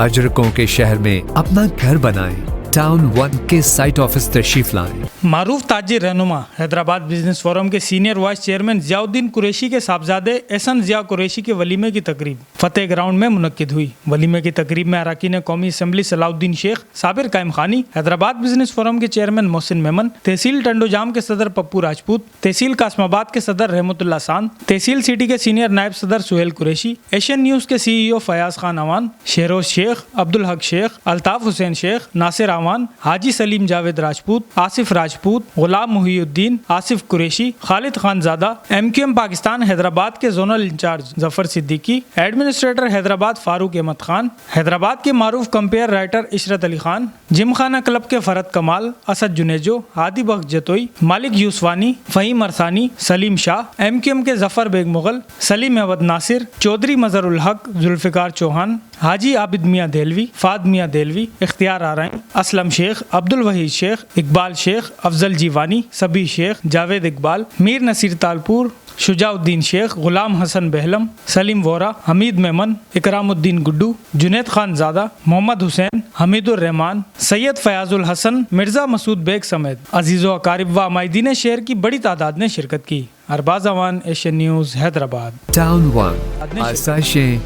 अजरकों के शहर में अपना घर बनाएं। टाउन 1 के साइट ऑफिस तशरीफ लाएं। मारूफ ताजिर रहनुमा हैदराबाद बिजनेस फोरम के senior vice chairman Ziauddin Qureshi के साहबजादे एहसन जिया कुरैशी के वलीमे की तकरीब फतेह ग्राउंड में मुनक्किद हुई। वलीमे की तकरीब में अरकान कौमी असम्बली सलाउद्दीन शेख, साबिर कायम खानी, हैदराबाद बिजनेस फोरम के चेयरमैन मोहसिन मेमन, तहसील टंडोजाम के सदर पप्पू राजपूत, तहसील कासमाबाद के सदर रहमतुल्लाह सान, तहसील सिटी के सीनियर नायब सदर सुहेल कुरैशी, एशियन न्यूज़ के CEO फयाज खान अवान, शहरोज शेख, अब्दुल हक शेख, अल्ताफ हुसैन शेख, नासिर अवान, हाजी सलीम जावेद राजपूत, आसिफ राजपूत, गुलाम मुहीउद्दीन, आसिफ कुरैशी, खालिद खानजादा, MQM पाकिस्तान हैदराबाद के zonal incharge Zafar Siddiqui, administrator Hyderabad Farooq Ahmed Khan, Hyderabad के मारूफ compere writer Ishrat Ali Khan, Gymkhana club के फरद कमाल, असद जुनेजो, हादी बख्श जतोई, मालिक यूसवानी, फ़हीम अरसानी, सलीम शाह, MQM के जफर बेग मुगल, सलीम अहमद नासिर, चौधरी मजहरुल हक, जुल्फ़िकार चौहान, हाजी आबिद मियाँ देलवी, फाद मियाँ देलवी, इख्तियार आरइन, असलम शेख, अब्दुल वहीद शेख, इकबाल शेख, अफजल जीवानी, सबी शेख, जावेद इकबाल, मीर नसीर तालपुर, शुजाउद्दीन शेख, गुलाम हसन बहलम, सलीम वोरा, हमीद मेमन, इकरामुद्दीन गुड्डू, जुनैद खान ज़ादा, मोहम्मद हुसैन, हमीदुर रहमान, सैयद फयाजुल हसन, मिर्ज़ा मसूद बेग समेत अजीज़ो अकारिब व मायदीन शहर की बड़ी तादाद ने शिरकत की। Arbaz Awan, Asian News, Hyderabad. Town 1 आसाइशें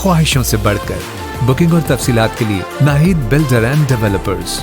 ख्वाहिशों से बढ़कर। बुकिंग और तफसीलात के लिए नाहिद बिल्डर एंड डेवलपर्स।